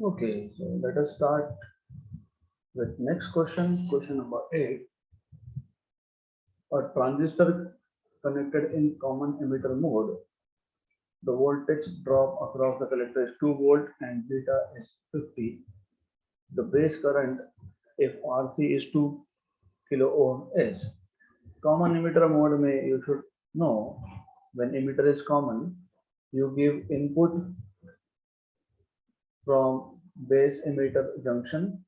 Okay, so let us start with next question. Question number 8. A transistor connected in common emitter mode. The voltage drop across the collector is 2 volt and beta is 50. The base current, if RC is 2 kilo ohm, is common emitter mode. May you should know when emitter is common, you give input from base emitter junction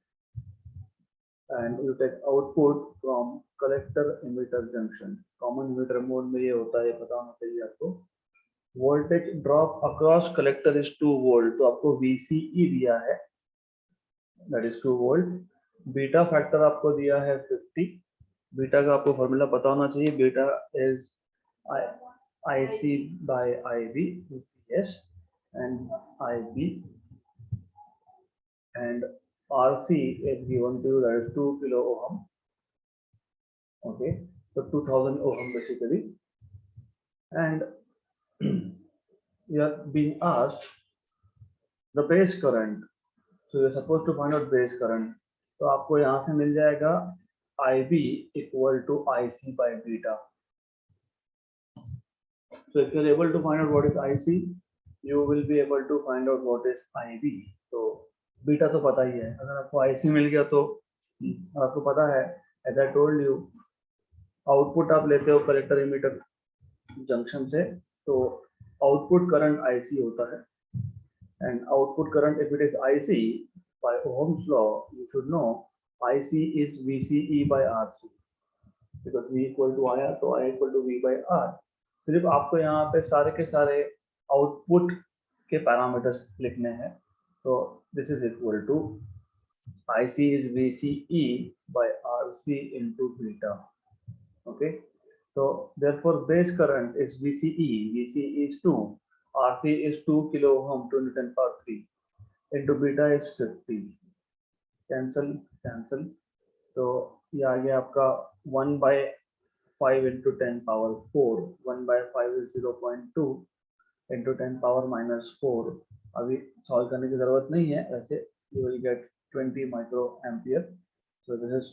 and you take output from collector emitter junction. Common emitter mode में ये होता है, पता होना चाहिए आपको. Voltage drop across collector is 2 volt, तो आपको VCE दिया है, that is 2 volt. Beta factor आपको दिया है 50. बीटा का आपको फॉर्मूला पता होना चाहिए. Beta is IC by IB, yes, and IB, and RC is given to you, that is 2 kilo ohm. Okay, so 2000 ohm basically, and you are being asked the base current, so you are supposed to find out base current. तो आपको यहाँ से मिल जाएगा IB equal to IC by beta. So if you are able to find out what is IC, you will be able to find out what is IB. तो beta तो पता ही है. अगर आपको IC मिल गया तो आपको पता है, as I told you, output आप लेते हो कलेक्टर इमीटर जंक्शन से, तो आउटपुट करंट IC होता है. And output current if it is IC by Ohm's law, you should know IC is VCE by RC, because V equal to IR, तो I equal to V by R. सिर्फ आपको यहाँ पे सारे के सारे आउटपुट के पैरामीटर्स लिखने हैं. तो this is equal to IC is VCE by RC into beta. Okay, so therefore base current is VCE. VCE is 2, RC is 2 kilo ohm to 10 power 3 into beta is 50. Cancel, cancel. तो ये आ गया आपका 1 by 5 into 10 power 4. 1 by 5 is 0.2 into 10 power minus 4. अभी solve करने की जरूरत नहीं है, वैसे you will get 20 micro ampere. So this is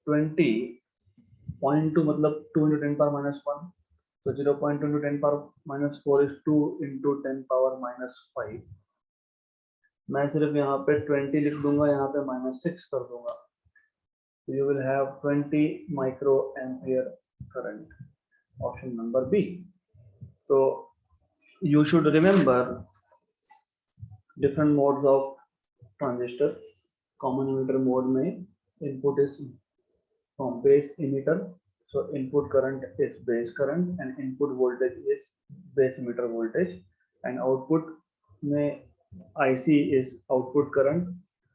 20.2 मतलब 2 into 10 power minus 1. So 0.2 into 10 power minus 4 is 2 into 10 power minus 5. मैं सिर्फ यहाँ पे 20 लिख दूंगा, यहाँ पे -6 कर दूंगा. So you will have 20 micro ampere current. Option number B. So you should remember different modes of transistor. Common emitter mode में input is from base emitter, so input current is base current and input voltage is base emitter voltage, and output में IC is output current,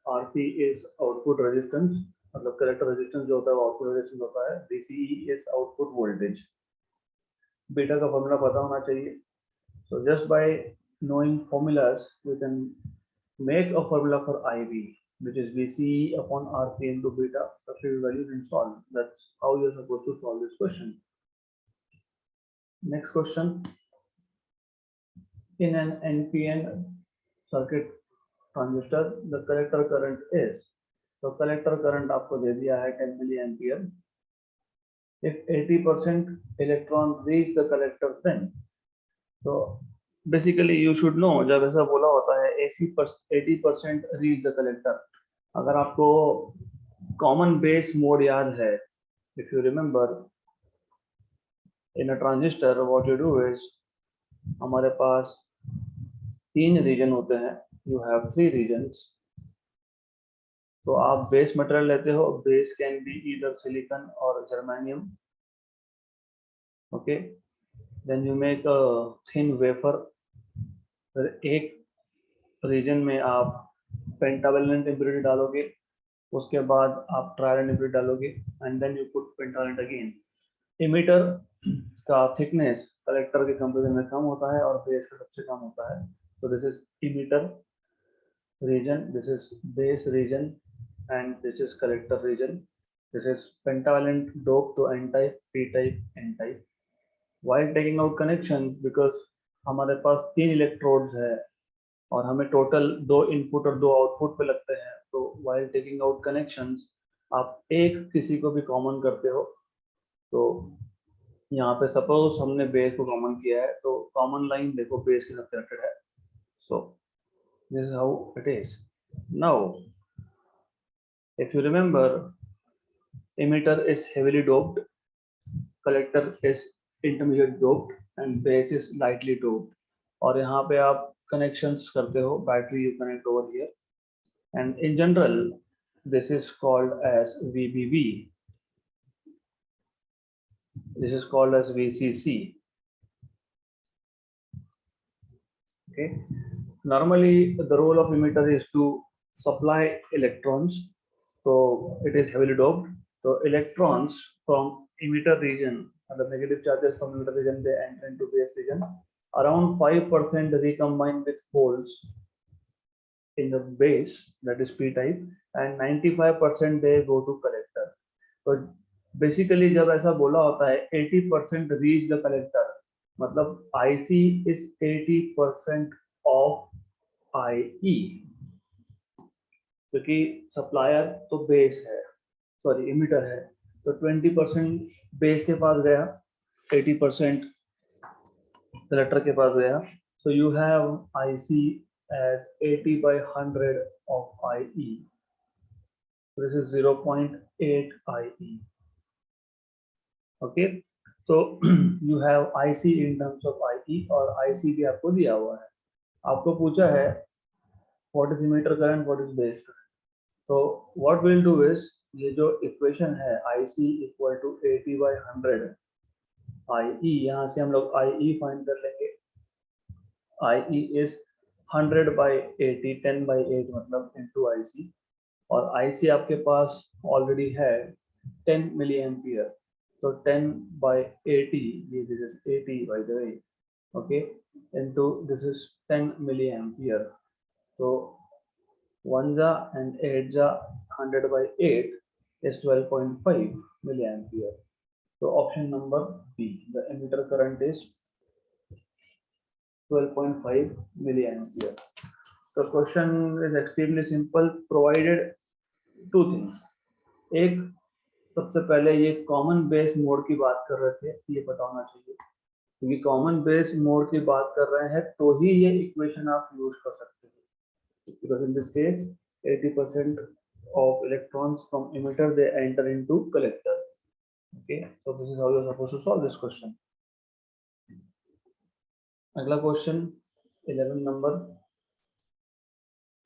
RC is output resistance, मतलब collector resistance जो होता है वो output resistance होता है. VCE is output voltage. Beta का formula पता होना चाहिए. So just by knowing formulas, you can make a formula for IB, which is VCE upon RC into beta. Substitute values and solve. That's how you're supposed to solve this question. Next question. In an NPN circuit transistor, the collector current is, तो collector current आपको दे दिया है 10 milliampere. If 80% electrons reach the collector, then, so basically you should know, जब ऐसा बोला होता है 80% reach the collector, अगर आपको common base mode याद है, if you remember in a transistor what you do is, हमारे पास 3 रीजन होते हैं. You have 3 regions. तो आप बेस मटेरियल लेते हो. Base can be either silicon और germanium. Okay, then you make a thin wafer. फिर एक रीजन में आप पेंटावेलेंट इम्प्योरिटी डालोगे, उसके बाद आप ट्राइवेलेंट इम्प्योरिटी डालोगे, and then you put pentavalent again. Emitter का थिकनेस कलेक्टर के कंपेरिजन में कम होता है और बेस का सबसे कम होता है. So this is emitter region, this is base region, and this is collector region. This is pentavalent dope to n-type, p-type, n-type. While taking out connections, because हमारे पास 3 electrodes है, और हमें टोटल 2 इनपुट और 2 output पे लगते हैं, तो while taking out connections आप एक किसी को भी कॉमन करते हो। तो यहाँ पे सपोज हमने बेस को कॉमन किया है, तो कॉमन लाइन देखो बेस के साथ कनेक्टेड है। So this is how it is. Now if you remember, emitter is heavily doped, collector is intermediate doped and base is lightly doped। और यहाँ पे आप connections करते हो, battery you connect over here, and in general this is called as VBB, this is called as VCC। okay, normally the role of emitter is to supply electrons, so it is heavily doped, so electrons from emitter region and the negative charges from emitter region they enter into base region, around 5% recombine with holes in the base, that is p type, and 95% they go to collector। तो basically जब ऐसा बोला होता है 80% reach the collector, मतलब IC is 80% of IE, क्योंकि supplier तो base है, सॉरी इमिटर है, तो 20% बेस के पास गया, 80% कलेक्टर के पास गया। सो you have IC as 80/100 of IE, this is 0.8 IE। okay, so you have IC in terms of IE, और IC भी आपको दिया हुआ है। आपको पूछा है what is emitter current, what is base current। तो what we'll do is, ये जो इक्वेशन है IC equal to 80/100 IE, यहाँ से हम लोग IE फाइंड कर लेंगे। IE is 100/80, 10/8 मतलब into IC, और IC आपके पास ऑलरेडी है 10 मिली एम्पियर, तो 10/80, this is 80 by the way, okay, into this is 10 milli ampere, so 1 ja and 8 ja 100/8 is 12.5 milliampere। So option number B, the emitter current is 12.5 milliampere। The question is extremely simple, provided two things। एक, सबसे पहले ये common base mode की बात कर रहे थे, ये पता होना चाहिए, क्योंकि कॉमन बेस मोड की बात कर रहे हैं तो ही ये इक्वेशन आप यूज कर सकते हो, because in this case 80% of electrons from emitter they enter into collector। okay, so this is how you are supposed to solve this question। अगला question 11 number,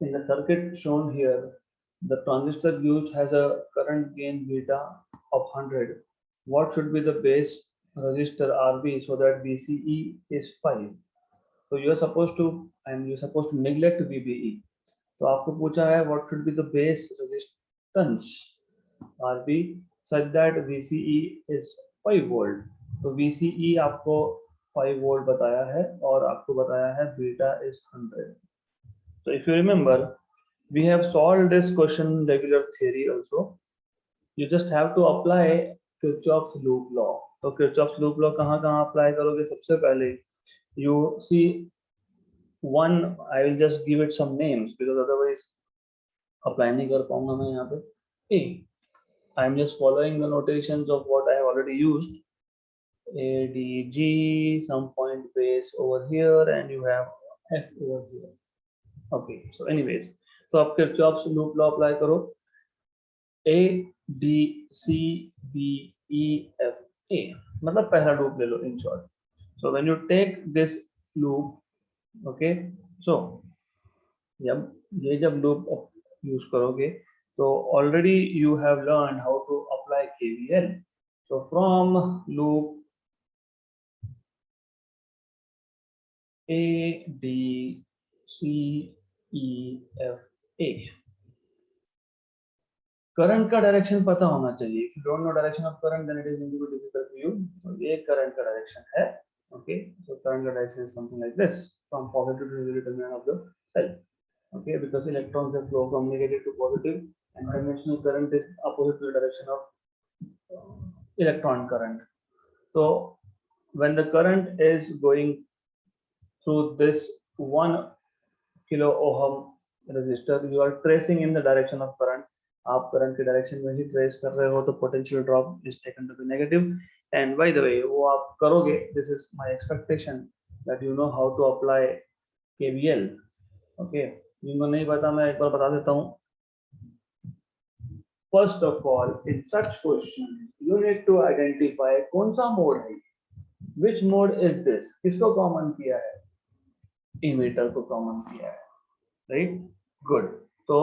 in the circuit shown here the transistor used has a current gain beta of 100, what should be the base resistor RB so that VCE is 5। so you are supposed to, and you are supposed to neglect VBE। तो आपको पूछा है what should be the base resistance RB such that VCE is 5 volt। तो VCE आपको 5 volt बताया है, और आपको बताया है beta is 100। so if you remember, we have solved this question in regular theory also, you just have to apply Kirchhoff's loop law। तो Kirchhoff's loop law कहाँ कहाँ अप्लाई करोगे? सबसे पहले you see one, I will just give it some names because otherwise apply नहीं कर पाऊंगा मैं यहाँ पे। A, I am just following the notations of what I have already used, ADG, some point base over here, and you have F over here। okay, so anyways, तो आप Kirchhoff's loop law apply करो, A D C B E F A, मतलब पहला loop ले लो in short। so when you take this loop, okay, so जब loop use करोगे तो already you have learned how to apply KVL। so from loop A D C E F A, current का direction पता होना चाहिए। if you don't know direction of current then it is going to be difficult for you। तो ये current का direction है। okay, so current का direction is something like this, from positive to negative terminal of the cell। okay, because electrons they flow from negative to positive, and conventional current is opposite to the direction of electron current। so when the current is going through this one kilo ohm resistor, you are tracing in the direction of current, आप current के direction में ही trace कर रहे हो, तो potential drop is taken to be negative. And by the way वो आप करोगे, this is my expectation that you know how to apply KVL. Okay, जिनको नहीं पता मैं एक बार बता देता हूँ। First of all in such question you need to identify कौन सा मोड है, विच मोड इज दिस, किसको कॉमन किया है, इमीटर को कॉमन किया है, राइट, गुड। तो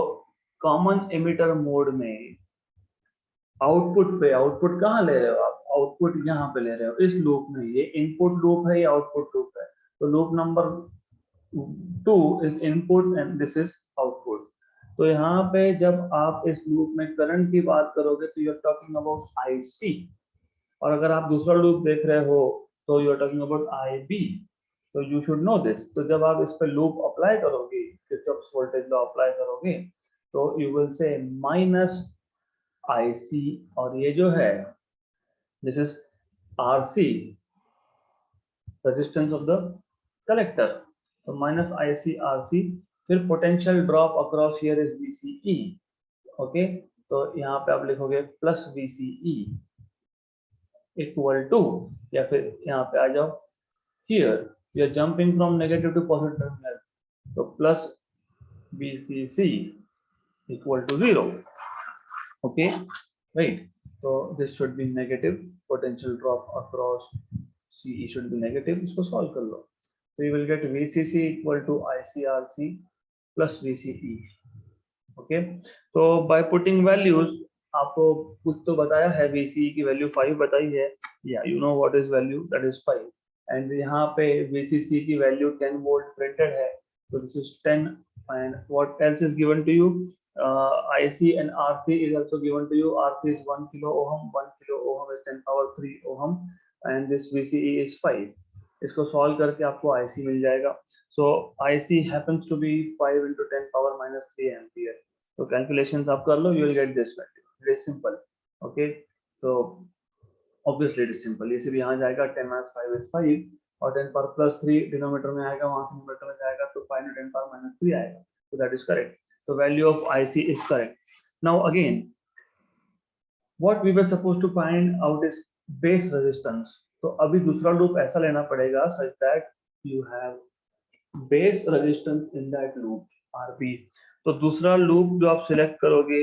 कॉमन इमीटर मोड में आउटपुट पे, आउटपुट कहाँ ले रहे हो आप, आउटपुट यहाँ पे ले रहे हो इस लूप में, ये इनपुट लूप है या आउटपुट लूप है, तो loop number 2 is input and this is output. तो यहाँ पे जब आप इस लूप में करंट की बात करोगे तो you are talking about IC, और अगर आप दूसरा लूप देख रहे हो तो you are talking about IB, तो यू शुड नो दिस। तो जब आप इस पे लूप अप्लाई करोगे, किरचॉफ्स वोल्टेज लॉ अप्लाई करोगे, तो you will say minus IC, और ये जो है this is RC, resistance of the collector, तो माइनस IC RC, फिर potential drop across here is VCE। Okay, तो यहाँ पे आप लिखोगे प्लस VCE इक्वल टू, या फिर यहाँ पे आ जाओ, here we are jumping from negative to positive terminal, तो plus VCC equal to 0। Okay, right, तो this should be negative, potential drop across CE should be negative, इसको सॉल्व कर लो, तो you will get VCC equal to ICRC प्लस VCE। Okay, तो by putting values, आपको कुछ तो बताया है, VCE की वैल्यू 5 बताई है, या you know what is value, that is 5, and यहाँ पे VCC की वैल्यू 10 वोल्ट प्रिंटेड है, तो this is 10, and what else is given to you, IC and RC is also given to you, RC is 1 kilo ohm, 1 kilo ohm is 10 power 3 ohm, and this VCE is 5, इसको solve करके आपको IC मिल जाएगा। So IC happens to be 5 into 10 power minus 3 ampere, तो calculations आप कर लो, you will get this value, it is simple। okay, so obviously it is simple, ये सिर्फ यहाँ जाएगा 10 minus 5 is 5, और 10 power plus 3 डिनोमिनेटर में आएगा, वहां से न्यूमरेटर में जाएगा, तो 5 into 10 power minus 3 आएगा, so that is correct, so value of IC is correct। now again what we were supposed to find out is base resistance, तो अभी दूसरा लूप ऐसा लेना पड़ेगा such that you have base resistance in that loop RB, तो दूसरा loop जो आप सिलेक्ट करोगे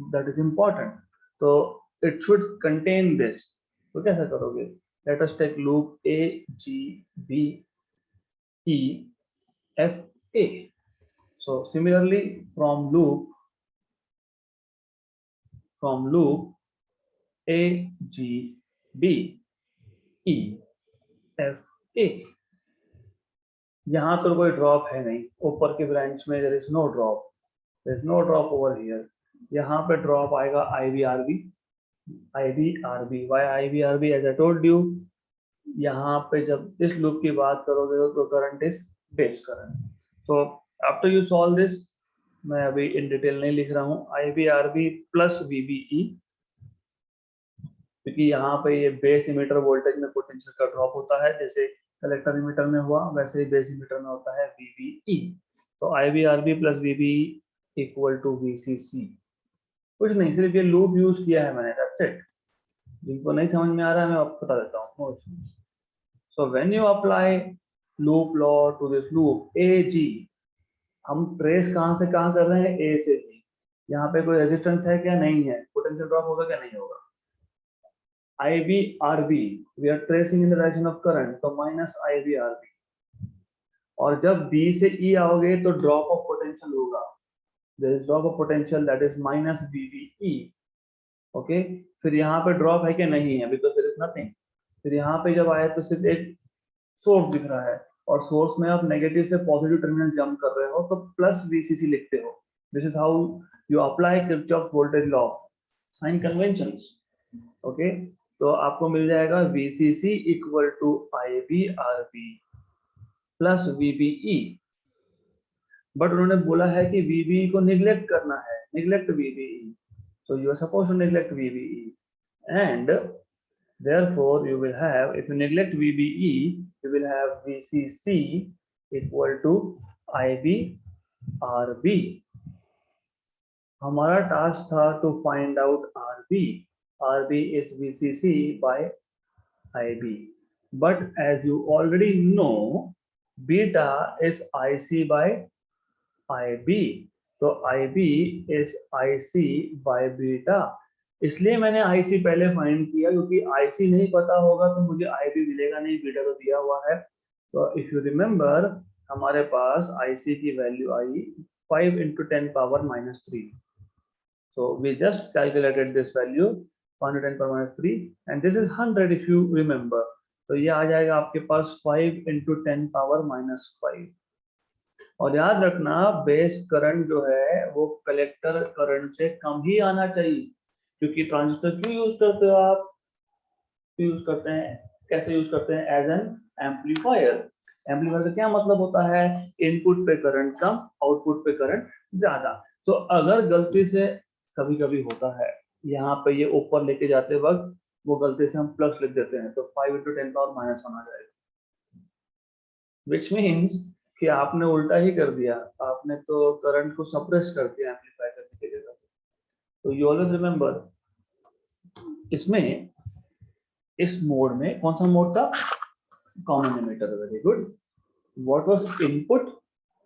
दैट इज इंपॉर्टेंट, तो इट शुड कंटेन दिस, तो कैसे करोगे, let us take loop AGBEFA, so similarly from loop AGBEFA, यहाँ पर कोई ड्रॉप है नहीं, ऊपर के ब्रांच में there is no drop, there is no drop over here, यहाँ पे ड्रॉप आएगा IBRB, why IBRB, as I told you, यहाँ पे जब इस लूप की बात करोगे तो करंट इज बेस करंट, तो आफ्टर यू सॉल्व दिस, मैं अभी इन डिटेल नहीं लिख रहा हूँ, IBRB प्लस VBE, क्योंकि यहाँ पे ये बेस इमीटर वोल्टेज में पोटेंशियल का ड्रॉप होता है, जैसे कलेक्टर इमीटर में हुआ वैसे ही बेस इमीटर में होता है VBE, तो IBRB plus VBE equal to VCC, कुछ नहीं, सिर्फ ये लूप यूज किया है मैंने, दैट्स इट। जिनको नहीं समझ में आ रहा है मैं आपको बता देता हूँ। So when you apply loop law to this loop AG, हम ट्रेस कहाँ से कहाँ कर रहे हैं, A से G, यहाँ पे कोई रेजिस्टेंस है क्या, नहीं है, पोटेंशियल ड्रॉप होगा क्या, नहीं होगा, IBRB we are tracing in the direction of current, तो माइनस IBRB, और जब B से E आओगे तो ड्रॉप ऑफ पोटेंशियल होगा, there is drop of potential that is minus VBE। Okay, फिर यहाँ पे ड्रॉप है कि नहीं है, बिकॉज देयर इज नथिंग, फिर यहाँ पे जब आए तो सिर्फ एक सोर्स दिख रहा है, और सोर्स में आप नेगेटिव से पॉजिटिव टर्मिनल जंप कर रहे हो, तो प्लस VCC लिखते हो, this is how you apply Kirchhoff's voltage law, sign conventions. Okay, तो आपको मिल जाएगा VCC equal to IBRB plus VBE, but उन्होंने बोला है कि VBE को निग्लेक्ट करना है, neglect VBE, so you are supposed to neglect VBE, and therefore you will have, if you neglect VBE, you will have VCC equal to IB RB. हमारा task था to find out RB. RB is VCC by IB. But as you already know, beta is IC by IB. तो IB is IC by beta. इसलिए मैंने IC पहले find किया, क्योंकि IC नहीं पता होगा तो मुझे IB मिलेगा नहीं, बीटा तो दिया हुआ है. तो इफ यू रिमेम्बर, हमारे पास IC की value I 5 into 10 power minus 3. So we just calculated this value 5 into 10 power minus 3 and this is 100 if you remember. तो ये आ जाएगा आपके पास 5 into 10 power minus 5. और याद रखना, बेस करंट जो है वो कलेक्टर करंट से कम ही आना चाहिए, क्योंकि ट्रांजिस्टर क्यों यूज करते हो आप? यूज करते हैं, कैसे यूज करते हैं? As an amplifier. एम्पलीफायर का क्या मतलब होता है? इनपुट पे करंट कम, आउटपुट पे करंट ज्यादा. तो अगर गलती से कभी कभी होता है, यहाँ पे ये ऊपर लेके जाते वक्त वो गलती से हम प्लस लिख देते हैं, तो 5 into 10 power minus 1 आ जाएगा, विच मीन्स कि आपने उल्टा ही कर दिया, आपने तो करंट को सप्रेस कर दिया एम्पलीफाई करने की जगह. तो यू ऑलवेज रिमेंबर, इसमें इस मोड में कौन सा मोड था? Common emitter. Very good. What was input?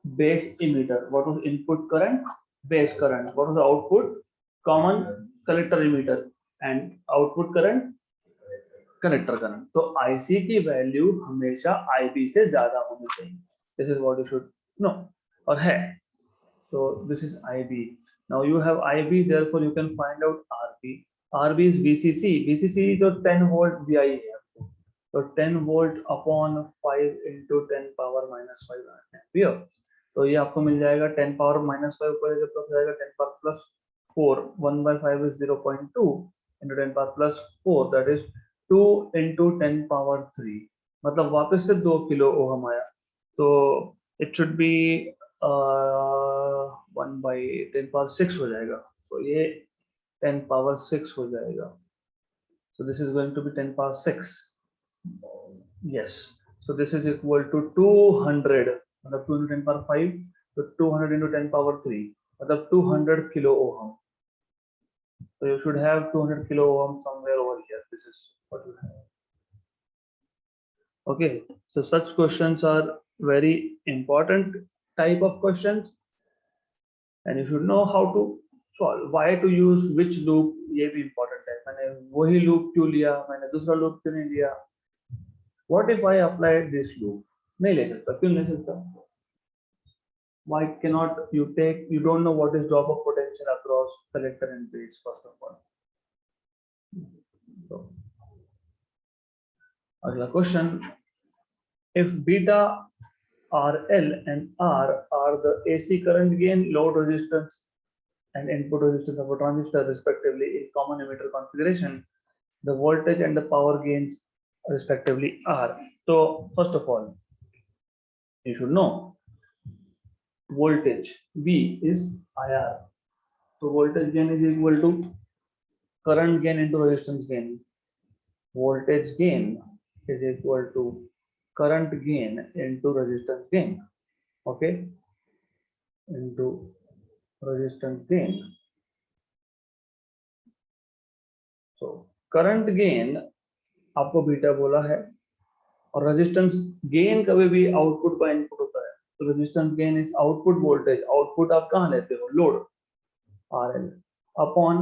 Base emitter. What was input current? Base current. What was output? Common collector emitter. And output current? Collector current. तो IC की value हमेशा IB से ज्यादा होनी चाहिए. This is what you should no, और है. So this is IB. Now you have IB, therefore you can find out RB. RB is VCC. VCC तो 10 volt VI है आपको. तो 10 volt upon 5 into 10 power minus 5 ampere. तो ये आपको मिल जाएगा 10 power minus 5 ऊपर जब तक जाएगा 10 power plus 4. 1 by 5 is 0.2 into 10 power plus 4. That is 2 into 10 power 3. मतलब वापस से 2 किलो ओम आया. तो it should be 1 by 10 power 6 हो जाएगा. तो ये 10 power 6 हो जाएगा. So this is going to be 10 power 6. Yes. So this is equal to 200. मतलब 2 into 10 power 5. तो 200 into 10 power 3. मतलब 200 kilo ohm. So you should have 200 kilo ohm somewhere over here. This is what you have. Okay. So such questions are very important type of questions. And you should know how to solve. Why to use which loop, ये भी important है. मैंने वही loop क्यों लिया, मैंने दूसरा loop क्यों नहीं लिया? What if I apply this loop? नहीं ले सकता. क्यों नहीं ले सकता? Why cannot you take? You don't know what is drop of potential across collector and base first of all. So, अगला question. If beta RL and R are the AC current gain, load resistance and input resistance of a transistor respectively in common emitter configuration, the voltage and the power gains respectively are. So first of all, you should know voltage V is IR. So voltage gain is equal to current gain into resistance gain. Voltage gain is equal to current gain into resistance gain. Okay, into resistance gain. So current gain आपको beta बोला है, और resistance gain कभी भी output का input होता है. तो resistance gain is output voltage. Output आप कहाँ लेते हो? Load RL upon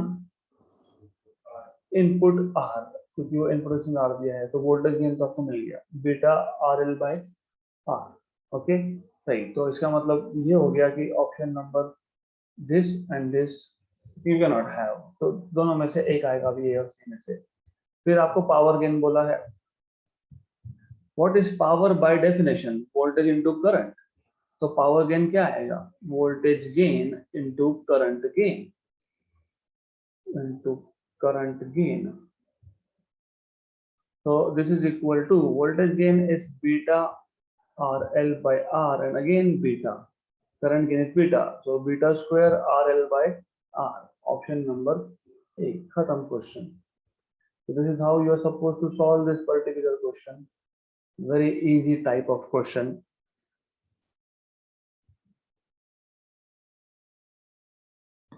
input R, क्योंकि वो इनपुट में R दिया है. तो वोल्टेज गेन तो आपको मिल गया beta RL by R. Okay, सही. तो इसका मतलब ये हो गया कि option number this and this you can not have. तो दोनों में से एक आएगा भी, ए और सी में से. फिर आपको पावर गेन बोला है. What is power by definition? Voltage into current. तो पावर गेन क्या आएगा? Voltage gain into current gain. into current gain. So this is equal to voltage gain is beta RL by R, and again beta. Current gain is beta. So beta square RL by R. Option number A. Khatam question. So this is how you are supposed to solve this particular question. Very easy type of question.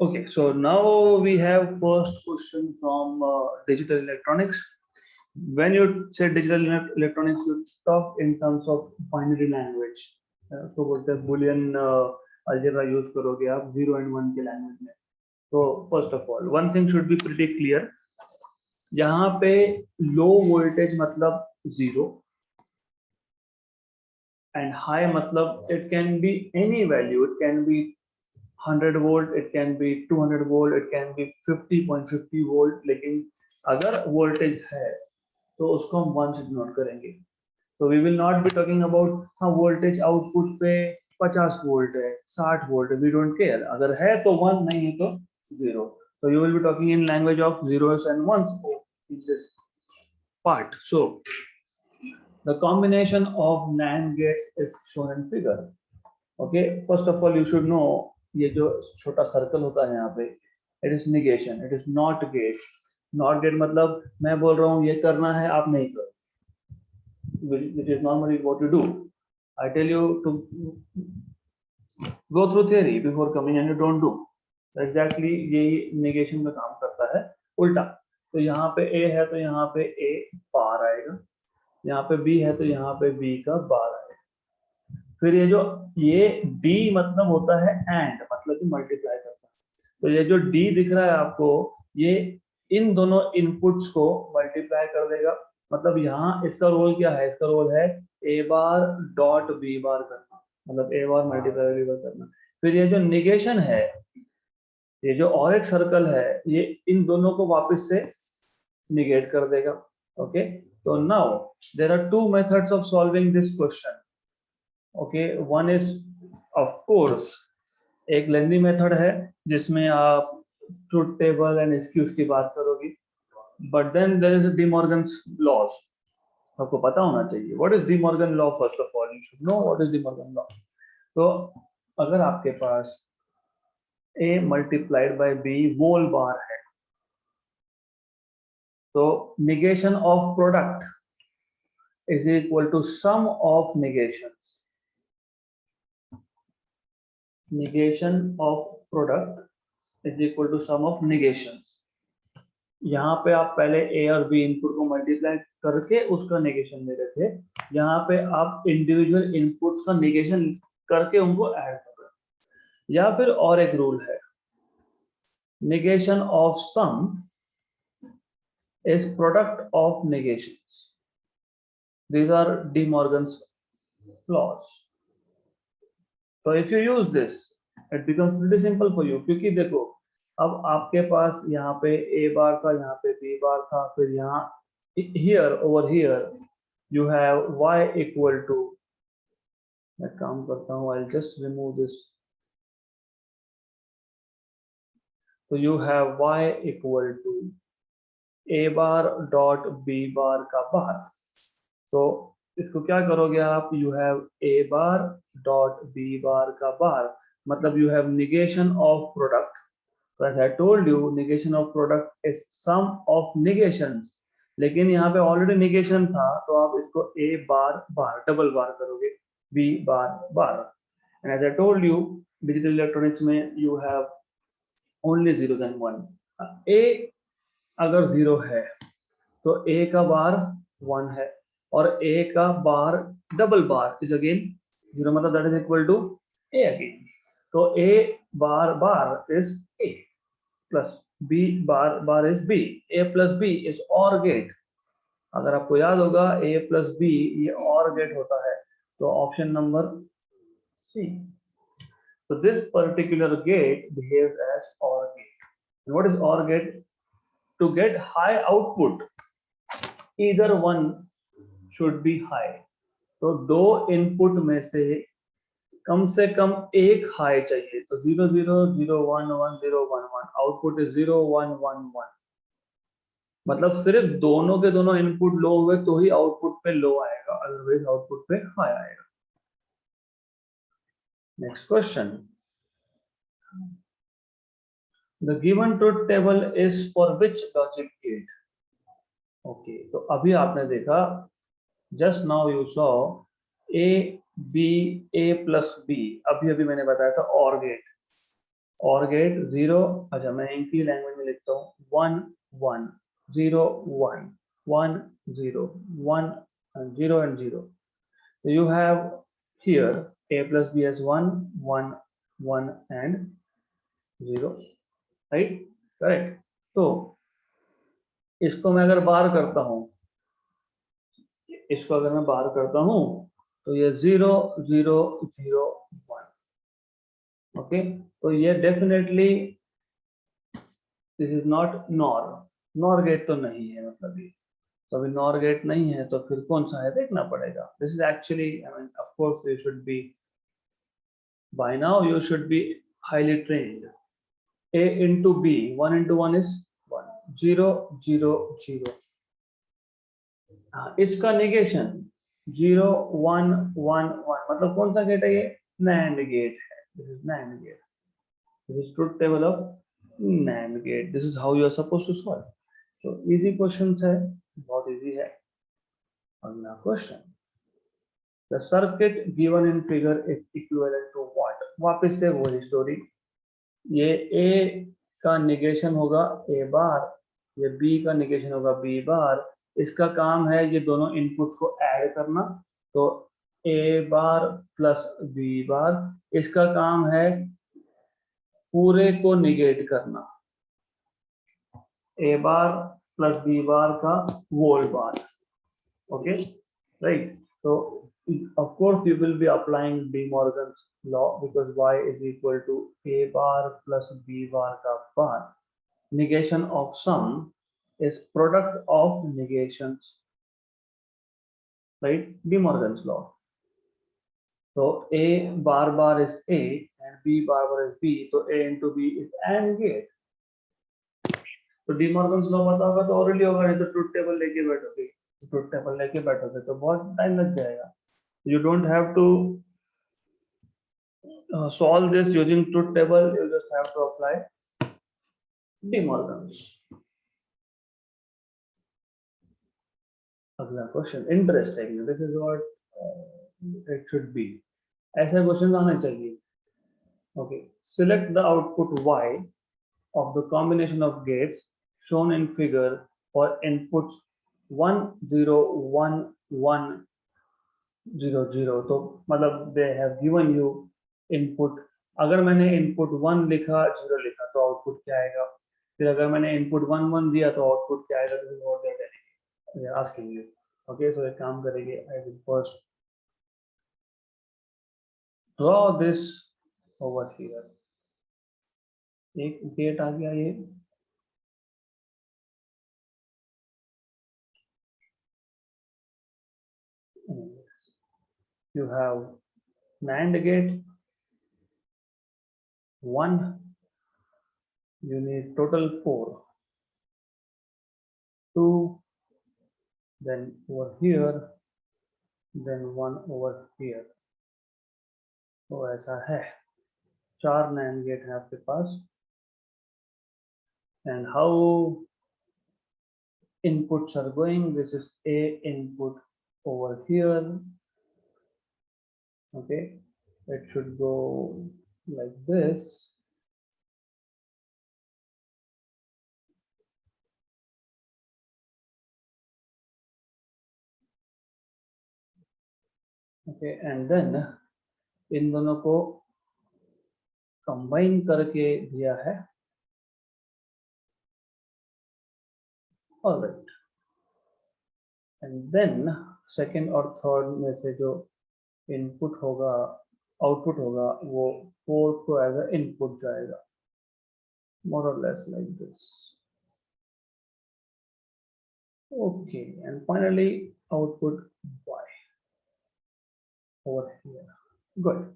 Okay, so now we have first question from digital electronics. When you say digital electronics, you talk in terms of binary language. So बोलते हैं boolean algebra use करोगे आप 0 and 1 के language में. So first of all, one thing should be pretty clear. यहाँ पे low voltage मतलब 0 and high मतलब it can be any value. It can be 100 volt, it can be 200 volt, it can be 50.50 volt. लेकिन अगर voltage है तो उसको हम 1 से डिनोट करेंगे. तो we will not be talking about हाँ वोल्टेज आउटपुट पे 50 वोल्ट है 60 वोल्ट है, वी डोंट केयर. अगर है तो 1, नहीं है तो 0. So you will be talking in language of zeros and ones in this part. So the combination of NAND gates is shown in figure. Okay, first of all you should know ये जो छोटा circle होता है यहाँ पे it is negation, it is not gate. Not gate मतलब मैं बोल रहा हूँ ये करना है आप नहीं करो, which is normally what you do. I tell you to go through theory before coming and you don't do. Exactly यही negation का काम करता है उल्टा. तो यहाँ पे A है तो यहाँ पे A बार आएगा, यहाँ पे B है तो यहाँ पे B का बार आएगा. फिर ये D मतलब होता है AND, मतलब कि मल्टीप्लाई करता है. तो ये जो D दिख रहा है आपको, ये इन दोनों इनपुट्स को मल्टीप्लाई कर देगा. मतलब यहाँ इसका रोल क्या है, इसका रोल है A बार डॉट B बार करना, मतलब A बार मल्टीप्लाई B बार करना. फिर ये जो निगेशन है, ये जो और एक सर्कल है, ये इन दोनों को वापस से निगेट कर देगा. ओके, तो now there are two methods of solving this question. Okay, one is of course एक लेंदी मेथड है जिसमें आप ट्रुथ टेबल एंड एक्सक्यूज की बात करोगे. But then there is De Morgan's laws. आपको पता होना चाहिए what is De Morgan law. First of all you should know what is De Morgan law. तो अगर आपके पास a multiplied by b whole bar है, तो negation of product is equal to sum of negations. Negation of product is equal to sum of negations. यहाँ पे आप पहले a और b इनपुट को मल्टीप्लाई करके उसका नेगेशन ले रहे थे, यहाँ पे आप इंडिविजुअल इनपुट्स का नेगेशन करके उनको ऐड कर रहे हैं. या फिर और एक रूल है, negation of sum is product of negations. These are De Morgan's laws. So if you use this, it becomes pretty simple for you. क्योंकि देखो अब आपके पास यहाँ पे A बार था, यहाँ पे B बार था, फिर यहाँ here over here you have y equal to, मैं काम करता हूँ, I'll just remove this. So you have y equal to A bar dot B bar का बार. तो इसको क्या करोगे आप, you have A bar dot B bar का बार, मतलब you have negation of product. So as I told you, negation of product is sum of negations. लेकिन यहाँ पे ऑलरेडी negation था, तो आप इसको A बार बार डबल बार करोगे, B bar bar. And as I told you, digital electronics में you have only 0 and 1. A अगर 0 है तो A का बार 1 है और A का bar double bar is again 0, मतलब that is equal to A again. तो A bar bar is A plus B bar bar is B. A plus B is OR gate. अगर आपको याद होगा A प्लस B ये OR gate होता है, तो option number C. So this particular gate behaves as OR gate. And what is OR gate? To get high output, either one should be high. तो दो इनपुट में से कम एक high चाहिए. तो 0 0 0 1 1 0 1 1, आउटपुट इज 0 1 1 1. मतलब सिर्फ दोनों के दोनों इनपुट लो हुए तो ही आउटपुट पे लो आएगा, अदरवाइज आउटपुट पे हाई आएगा. Next question. The given truth table is for which logic gate? Okay, तो अभी आपने देखा, just now you saw A B A plus B, अभी मैंने बताया था OR gate. और गेट 0, अच्छा मैं इनकी लैंग्वेज में लिखता हूँ 1 1 0 1 1 0 1 0 and 0. So you have here a plus b as 1 1 1 and 0, right? Correct. तो इसको मैं अगर बाहर करता हूँ, इसको अगर मैं बाहर करता हूँ तो ये 0 0 0 1. ओके, तो ये definitely this is not nor. Nor gate तो नहीं है, मतलब ये तो अभी नॉर गेट नहीं है, तो फिर कौन सा है देखना पड़ेगा. This is actually, I mean of course you should be, by now you should be highly trained. a into b, 1 into 1 is 1, 0 0 0. इसका नेगेशन 0 1 1 1, मतलब कौन सा गेट है ये? NAND गेट है. This is NAND gate. This is truth table of NAND gate. This is how you are suppose to solve. तो easy question है, बहुत इजी है. अगला question, the circuit given in figure is equivalent to what. वापस से वही story. ये a का निगेशन होगा a बार, ये b का निगेशन होगा b बार. इसका काम है ये दोनों इनपुट को ऐड करना, तो a bar plus b bar. इसका काम है पूरे को निगेट करना, a bar plus b bar का whole bar. Okay, right. So of course you will be applying De Morgan's law, because y is equal to a bar plus b bar ka bar. Negation of sum is product of negations, right? De Morgan's law. So a bar bar is a and b bar bar is b, so a into b is AND gate. तो De Morgan's law पता होगा तो already होगा, नहीं तो truth table लेके बैठोगे, truth table लेके बैठोगे तो बहुत टाइम लग जाएगा. You don't have to solve this using truth table, you just have to apply De Morgan's. अगला question interesting. This is what it should be. ऐसे क्वेश्चन आने चाहिए. Okay, select the output y of the combination of gates shown in figure for inputs 1 0 1 1 0 0. तो मतलब they have given you input. अगर मैंने input 1 लिखा 0 लिखा तो आउटपुट क्या आएगा? फिर अगर मैंने इनपुट 1 1 दिया तो आउटपुट क्या आएगा? तो और दे देंगे, आस्किंग यू. ओके, सो एक काम करेंगे, I will first draw this over here. एक गेट आ गया ये, you have NAND gate 1, you need total 4, 2, then over here, then 1 over here. तो ऐसा है, 4 NAND गेट है आपके पास. and how inputs are going, this is a input over here. Okay, it should go like this. Okay, and then इन दोनों को combine करके दिया है. All right, and then second और थर्ड में से जो इनपुट होगा, आउटपुट होगा, वो फोर्थ को एज अ इनपुट जाएगा, more or less like this. Okay, and finally output y over here. Good.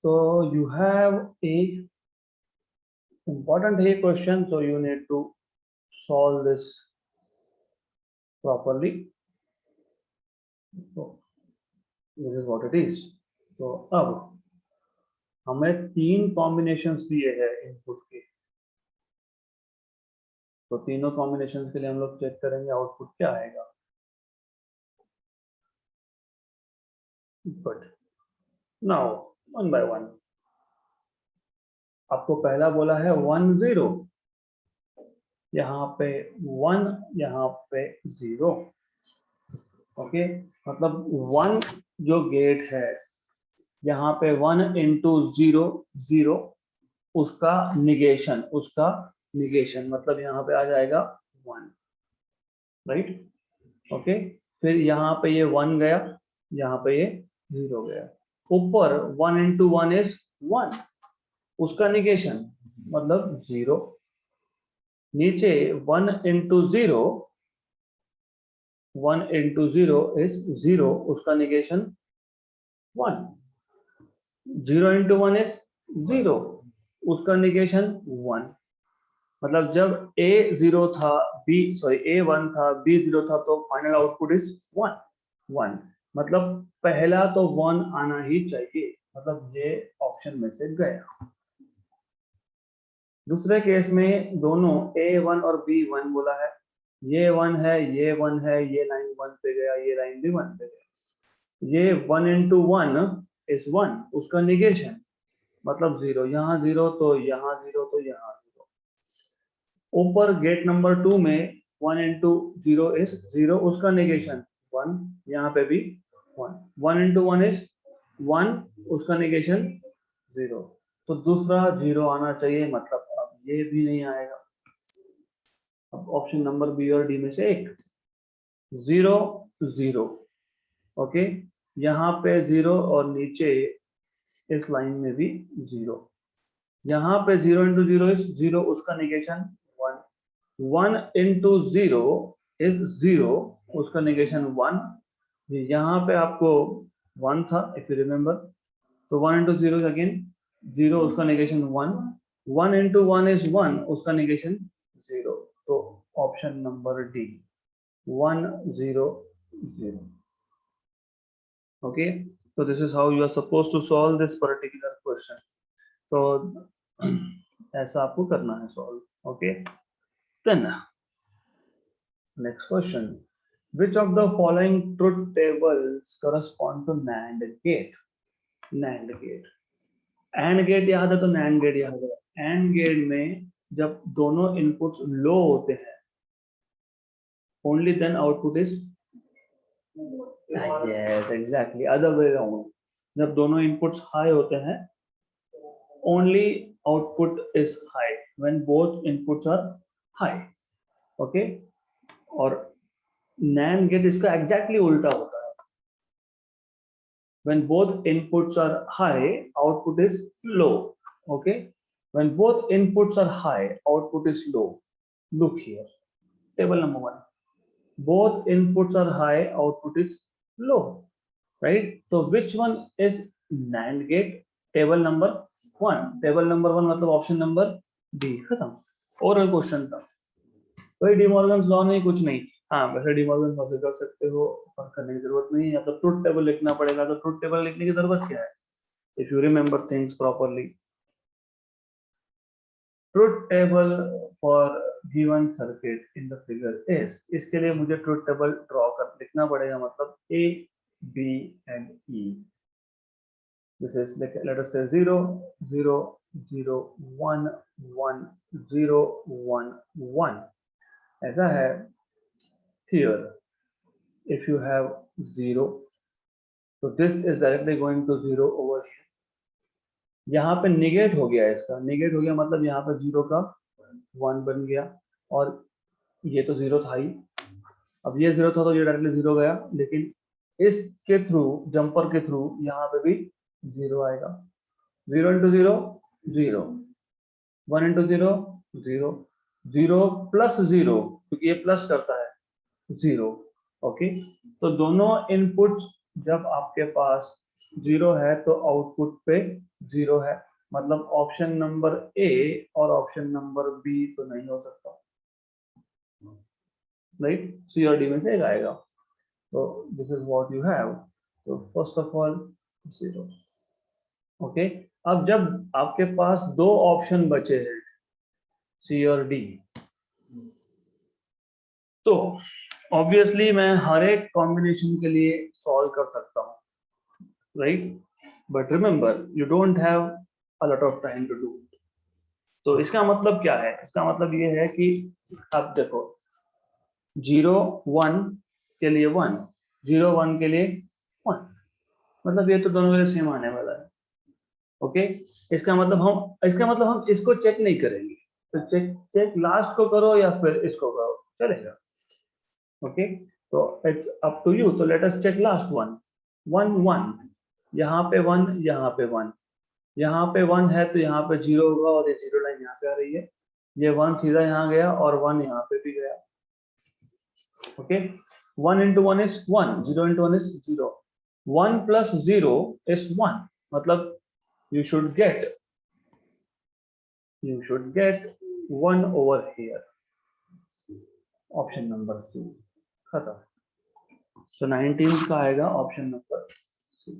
So you have a important a question, so you need to solve this properly. So this is what it is. तो अब हमें 3 combinations दिए हैं input के, तो तीनों combinations के लिए हम लोग चेक करेंगे आउटपुट क्या आएगा. Good. Now one by one. आपको पहला बोला है 1 0, यहाँ पे 1, यहाँ पे 0। ओके, मतलब 1 जो गेट है यहाँ पे 1 into 0 0, उसका निगेशन मतलब यहाँ पे आ जाएगा 1, राइट। ओके, फिर यहाँ पे ये 1 गया, यहाँ पे ये 0 गया। ऊपर 1 into 1 is 1, उसका निगेशन मतलब 0। नीचे 1 into 0 is 0, उसका निगेशन 1। 0 into 1 is 0, उसका निगेशन 1। मतलब जब a 0 था, a 1 था, b 0 था, तो फाइनल आउटपुट इज 1। मतलब पहला तो 1 आना ही चाहिए, मतलब ये ऑप्शन में से गया। दूसरे केस में दोनों a1 और b1 बोला है, ये 1 है, ये 1 है, ये लाइन 1 पे गया, ये लाइन भी 1 पे गया। ये 1 into 1 is 1, उसका निगेशन मतलब 0, यहाँ 0 तो यहाँ 0 तो यहाँ 0। ऊपर गेट नंबर 2 में 1 into 0 is 0, उसका निगेशन 1, यहाँ पे भी 1। 1 into 1 is 1, उसका निगेशन 0। तो दूसरा 0 आना चाहिए, मतलब अब ये भी नहीं आएगा। अब ऑप्शन नंबर बी और डी में से एक, 0 0। ओके, यहाँ पे 0 और नीचे इस लाइन में भी 0। यहाँ पे 0 into 0 is 0, उसका निगेशन 1। 1 into 0 is 0, उसका निगेशन 1। यहाँ पे आपको 1 था, इफ यू रिमेम्बर, तो 1 into 0 is again 0, उसका निगेशन 1। 1 into 1 is 1, उसका निगेशन 0। तो option number D, 1 0 0। Okay, so this is how you are supposed to solve this particular question. तो ऐसा आपको करना है solve. Okay, then next question, which of the following truth tables correspond to NAND gate? NAND gate, AND gate याद है तो NAND gate याद है। AND gate में जब दोनों इनपुट्स लो होते हैं, only then output is, yes exactly, other way around। जब दोनों इनपुट्स हाई होते हैं, only output is high when both inputs are high। okay, और NAND gate इसका exactly उल्टा होता है। when both inputs are high, output is low। okay, when both inputs are high, output is low। look here, table number 1, both inputs are high, output is low, right? So which one is NAND gate? Table number 1, table number 1 मतलब option number D. खत्म, oral question था, कोई De Morgan's law नहीं, कुछ नहीं। हाँ, वैसे De Morgan's law से कर सकते हो, पर करने की जरूरत नहीं है। तो ट्रुथ टेबल लिखना पड़ेगा, तो ट्रुथ टेबल लिखने की जरूरत क्या है? If you remember things properly, truth table for given circuit in the figure is, इसके लिए मुझे ट्रुथ टेबल ड्रॉ कर लिखना पड़ेगा, मतलब A B and E. This is, let us say 0 0 0 1 1 0 1 1, ऐसा है। Here if you have 0, so this is directly going to 0 over here। यहाँ पे निगेट हो गया, इसका निगेट हो गया, मतलब यहाँ पे 0 का 1 बन गया, और ये तो 0 था ही। अब ये 0 था तो ये डायरेक्टली 0 गया, लेकिन इसके थ्रू, जंपर के थ्रू, यहाँ पे भी 0 आएगा। 0 into 0 0, 1 into 0 0, 0 plus 0, क्योंकि ये प्लस करता है 0। ओके, तो दोनों इनपुट्स जब आपके पास 0 है तो आउटपुट पे 0 है, मतलब ऑप्शन नंबर ए और ऑप्शन नंबर बी तो नहीं हो सकता, राइट? सी और डी में से एक आएगा। तो this is what you have. तो फर्स्ट ऑफ ऑल 0। ओके, अब जब आपके पास दो ऑप्शन बचे हैं, सी और डी, तो ऑब्वियसली मैं हर एक कॉम्बिनेशन के लिए सॉल्व कर सकता हूँ, right? But remember, you don't have a lot of time to do. तो इसका मतलब क्या है, इसका मतलब ये है कि अब देखो 0 1 के लिए 1, 0 1 के लिए 1, मतलब ये तो दोनों के लिए सेम आने वाला है। ओके, इसका मतलब हम इसको चेक नहीं करेंगे, तो चेक लास्ट को करो या फिर इसको करो, चलेगा। ओके, तो इट्स अप टू यू। तो let us check last one. 1 1, यहाँ पे 1, यहाँ पे 1, यहाँ पे 1 है तो यहाँ पे 0 होगा और ये 0 लाइन यहाँ पे आ रही है, ये 1 सीधा यहाँ गया और 1 यहाँ पे भी गया। Okay, 1 into 1 is 1, 0 into 1 is 0, 1 plus 0 is 1, मतलब you should get 1 over here, option number C, खत्म। तो 19 का आएगा ऑप्शन नंबर सी।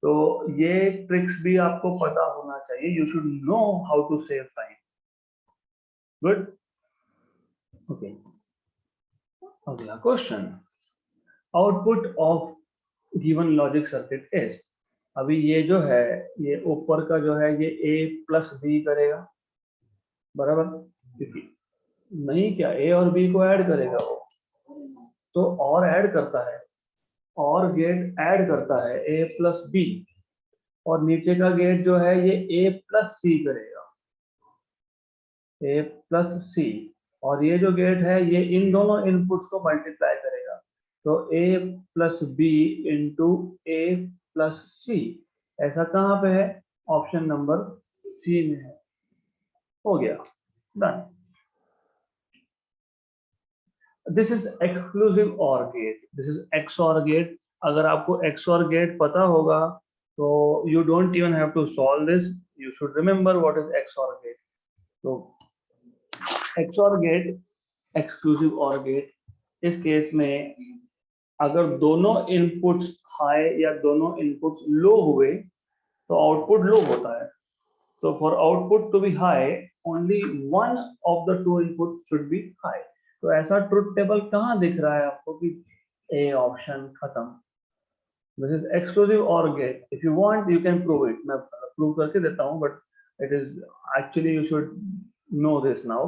तो ये ट्रिक्स भी आपको पता होना चाहिए, you should know how to save time. Good, okay. अगला question, output of given logic circuit is, अभी ये जो है ये ऊपर का जो है ये a प्लस बी करेगा, बराबर, क्योंकि नहीं क्या a और b को ऐड करेगा वो, तो और ऐड करता है, और गेट ऐड करता है a प्लस बी, और नीचे का गेट जो है ये a प्लस सी करेगा, a प्लस सी, और ये जो गेट है ये इन दोनों इनपुट्स को मल्टीप्लाई करेगा, तो a plus B into a plus C, ऐसा कहाँ पे है, ऑप्शन नंबर सी में है। हो गया, done. This is exclusive or gate, this is XOR gate. अगर आपको XOR गेट पता होगा तो you don't even have to solve this, you should remember what is XOR gate. तो XOR gate, exclusive or gate, इस case में अगर दोनों इनपुट्स हाई या दोनों इनपुट्स लो हुए तो आउटपुट लो होता है। So for output to be high, only one of the two inputs should be high. तो ऐसा ट्रुथ टेबल कहाँ दिख रहा है आपको कि A ऑप्शन खत्म। This is exclusive OR gate. If you want, you can prove it. मैं प्रूव करके देता हूँ, but it is actually you should know this now.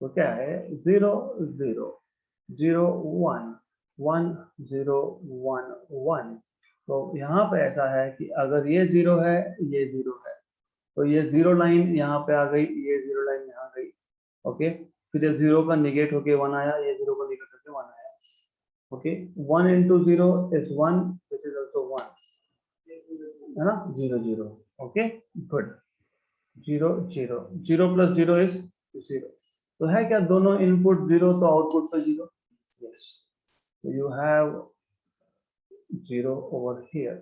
तो क्या है, 0 0 0 1 1 0 1 1। तो यहाँ पे ऐसा है कि अगर ये 0 है, ये 0 है, तो ये 0 लाइन यहाँ पे आ गई, ये 0 लाइन यहाँ गई। ओके, फिर ये 0 का निगेट होके 1 आया, ये 0 का निगेट होके 1 आया। Okay, 1 into 0 is 1, this is also 1, है ना, 0 0। Okay, good, 0 0 0 plus 0 is 0। तो है क्या, दोनों इनपुट 0 तो आउटपुट तो 0। Yes, so you have 0 over here।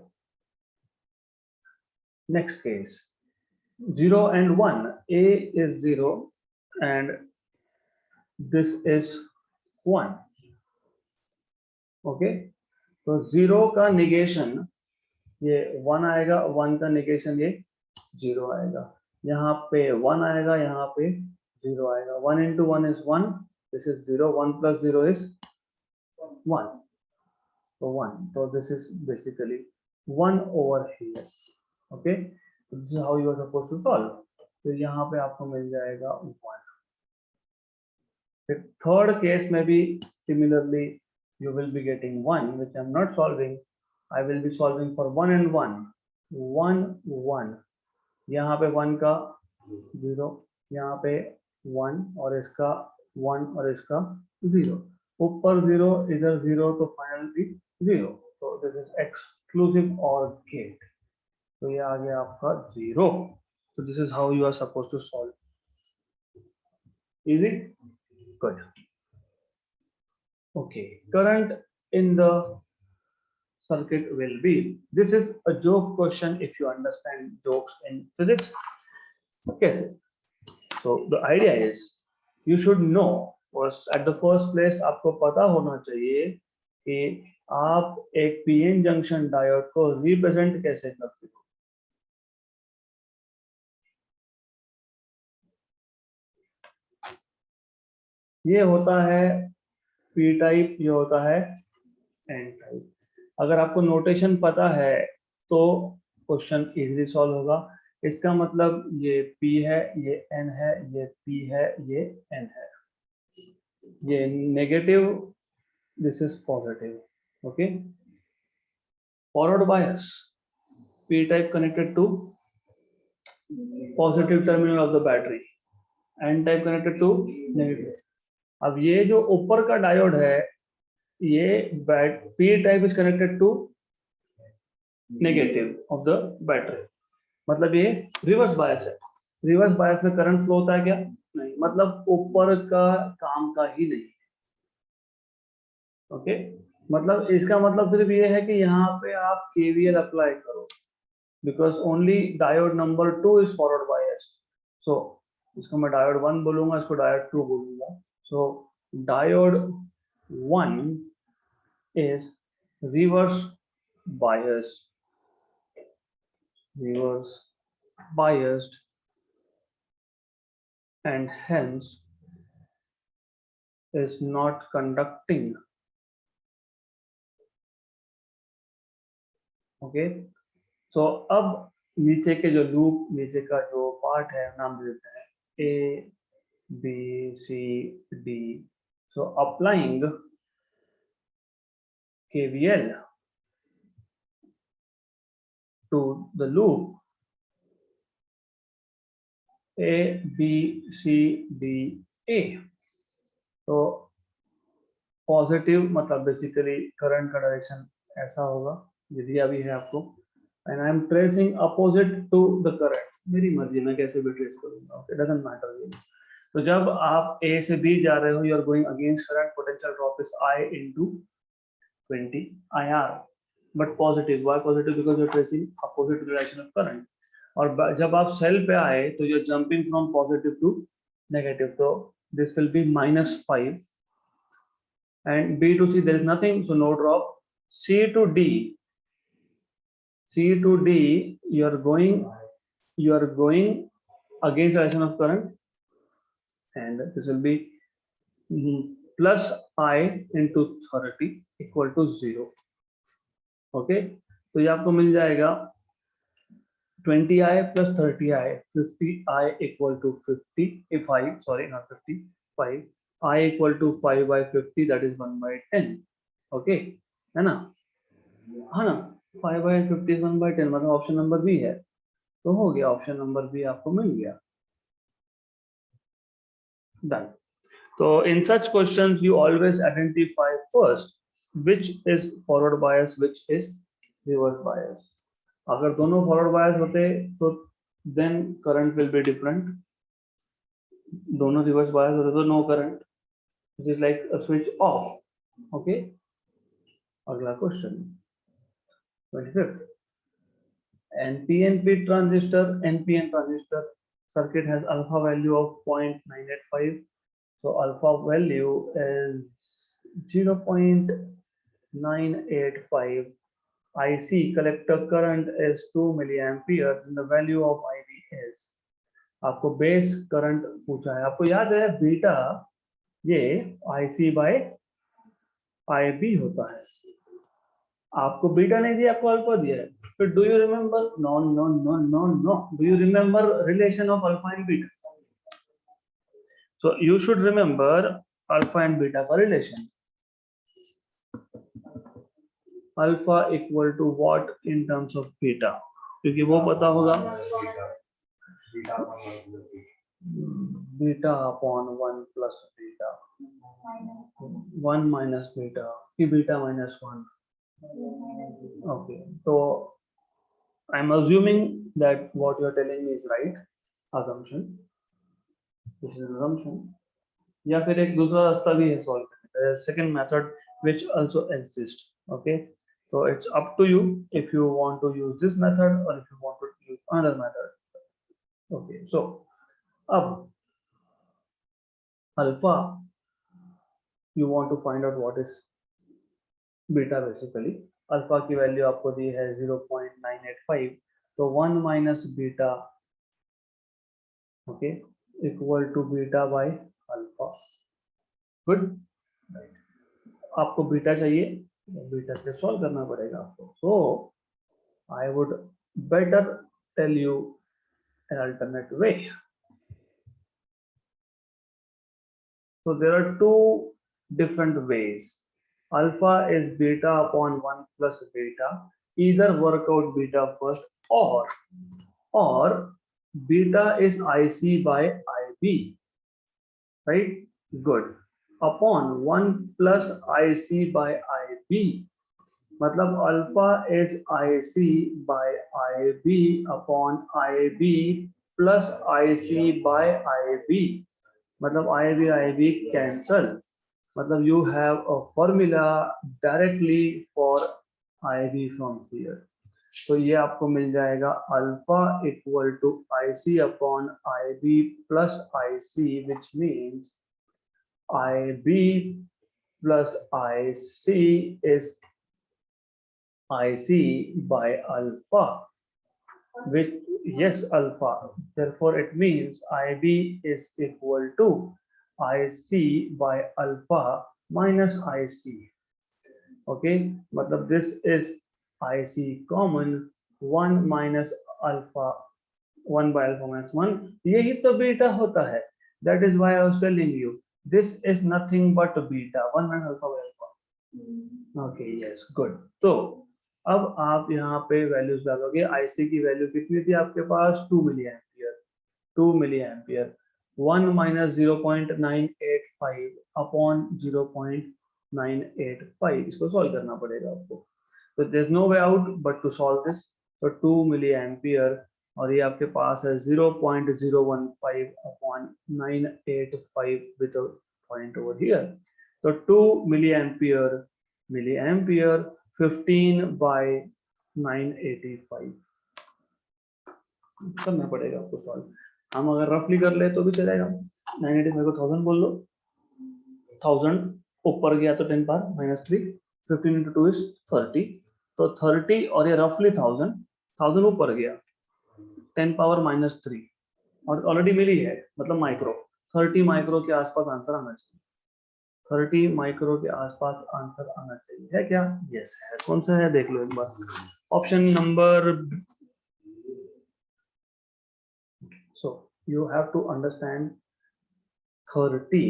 next case, 0 and 1, A is 0 and this is 1। Okay, तो 0 का निगेशन ये 1 आएगा, 1 का निगेशन ये 0 आएगा, यहाँ पे 1 आएगा, यहाँ पे 0 आएगा। 1 into 1 is 1, this is 0, 1 plus 0 is 1, so 1, so this is basically 1 over here। okay, so this is how you are supposed to solve। तो यहाँ पे आपको मिल जाएगा 1। थर्ड केस में भी similarly you will be getting 1, which I'm not solving, I will be solving for 1 and 1, 1 1, यहाँ पे 1 का 0, यहाँ पे 1 और इसका 1 और इसका 0, ऊपर 0 इधर 0, तो फाइनली 0। तो this is exclusive or gate, तो ये आ गया आपका 0। तो this is how you are suppose to solve. Easy, good. okay, current in the circuit will be, this is a joke question if you understand jokes in physics। कैसे, so the idea is you should know first, at the first place आपको पता होना चाहिए कि आप एक PN junction diode को represent कैसे करते हो। ये होता है पी टाइप, ये होता है एन टाइप। अगर आपको नोटेशन पता है तो क्वेश्चन इजीली सॉल्व होगा, इसका मतलब ये P है, ये N है, ये P है, ये N है, ये negative, this is positive. Okay, forward bias, P type connected to positive terminal of the battery, N type connected to negative. अब ये जो ऊपर का डायोड है, ये P type is connected to negative of the battery, मतलब ये reverse bias है. रिवर्स बायस में करंट फ्लो होता है क्या? नहीं, मतलब ऊपर का काम का ही नहीं. ओके, मतलब इसका मतलब सिर्फ ये है कि यहाँ पे आप KVL अप्लाई करो, because only diode number 2 is forward bias. So इसको मैं डायोड 1 बोलूंगा, इसको डायोड 2 बोलूंगा. So diode 1 is reverse biased, reverse biased, and hence is not conducting. Okay, so अब नीचे के जो लूप, नीचे का जो पार्ट है, नाम देते हैं A B C D. So applying KVL to the loop A B C D A. तो पॉजिटिव मतलब बेसिकली करंट का डायरेक्शन ऐसा होगा, ये दिया भी है आपको. And I am tracing opposite to the current. मेरी मर्जी, मैं कैसे भी ट्रेस करूंगा, इट डजंट मैटर. तो जब आप A से B जा रहे हो, you are going against current, potential drop is I into 20 IR, but positive. Why positive? Because you are tracing opposite direction of current. और जब आप सेल पे आए तो you are jumping from positive to negative, तो this will be -5. And B to C there is nothing, so no drop. C to D, C to D, you are going against direction of current, and this will be plus I into 30 equal to 0. Okay, तो ये आपको मिल जाएगा 20I plus 30I, 50I equal to 50, 5, sorry not 50, 5. I equal to 5 by 50, that is 1 by 10. Okay, है ना? हाँ ना, 5 by 50 is 1 by 10, मतलब ऑप्शन नंबर बी है. तो हो गया, ऑप्शन नंबर बी आपको मिल गया. डन. तो in such questions you always identify first which is forward bias, which is reverse bias. अगर दोनों forward bias होते तो then current will be different. दोनों reverse bias होते तो no current. It is like a switch off. Okay, अगला question 25th. NPN transistor circuit has alpha value of 0.985. So alpha value is 0.985. IC collector current is 2 milliampere and the value of IB is. आपको base current पूछा है, आपको याद है beta ये IC bye IB होता है. आपको बीटा नहीं दिया, आपको अल्फा दिया है. फिर do you remember? No no no no no. Do you remember relation of alpha and beta? So you should remember alpha and beta का रिलेशन. Alpha equal to what in terms of beta, क्योंकि वो पता होगा. Beta upon 1 plus beta, 1 minus beta की beta -1. Okay, so I'm assuming that what you're telling me is right. Assumption. This is an assumption. या फिर एक दूसरा रास्ता भी है सॉल्व करने का, second method which also exists. Okay, so it's up to you if you want to use this method or if you want to use another method. Okay, so अब alpha, you want to find out what is beta basically. Alpha की value आपको दी है 0.985, तो 1 minus beta, okay, equal to beta by alpha. Good. आपको beta चाहिए, beta से solve करना पड़ेगा आपको. So I would better tell you an alternate way. So there are two different ways. Alpha is beta upon 1 plus beta. Either work out beta first, or beta is IC by IB, right? Good. Upon 1 plus IC by IB, मतलब alpha is IC by IB upon IB plus IC by IB, मतलब IB cancel, मतलब you have a formula directly for IB from here. तो ये आपको मिल जाएगा alpha equal to IC upon IB plus IC, which means IB plus IC is IC by alpha, which, yes, alpha, therefore it means IB is equal to IC by alpha minus IC. Okay, मतलब this is IC common 1 minus alpha, 1 by alpha minus 1, यही तो beta होता है. That is why I was telling you this is nothing but beta, 1 minus alpha by alpha. Okay, yes, good. तो अब आप यहाँ पे वैल्यूज डालोगे. IC की वैल्यू कितनी थी आपके पास? 2 milli ampere. 2 milli ampere 1 minus 0.985 upon 0.985, इसको सॉल्व करना पड़ेगा आपको. तो there is no way out but to solve this. तो 2 मिली एम्पियर और ये आपके पास है 0.015 upon 985 with point over here. तो 2 मिली एम्पियर 15 by 985 करना पड़ेगा आपको सॉल्व. हम अगर रफली कर ले तो भी चलेगा. 985 को 1000 बोल लो. 1000 ऊपर गया तो 10 पावर माइनस 3. 15 into 2 is 30. तो 30 और ये रफली 1000 ऊपर गया 10 पावर माइनस 3 और ऑलरेडी मिली है, मतलब माइक्रो. 30 माइक्रो के आसपास आंसर आना चाहिए. 30 माइक्रो के आसपास आंसर आना चाहिए. है क्या? यस है. कौन सा है देख लो एक बार. Option number. So you have to understand 30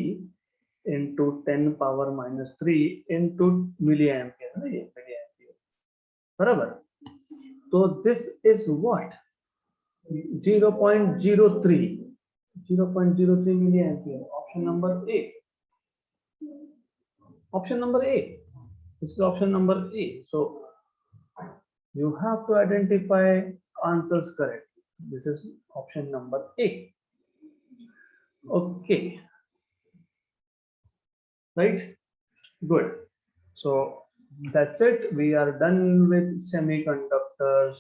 into 10 power minus 3 into milli ampere है ना, ये मिली एम्पियर बराबर. तो this is what 0.03 milli ampere. Option number A. Option number A. This is option number A. So you have to identify answers correctly. This is option number A. Okay. Right? Good. So that's it. We are done with semiconductors.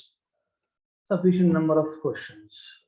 Sufficient number of questions.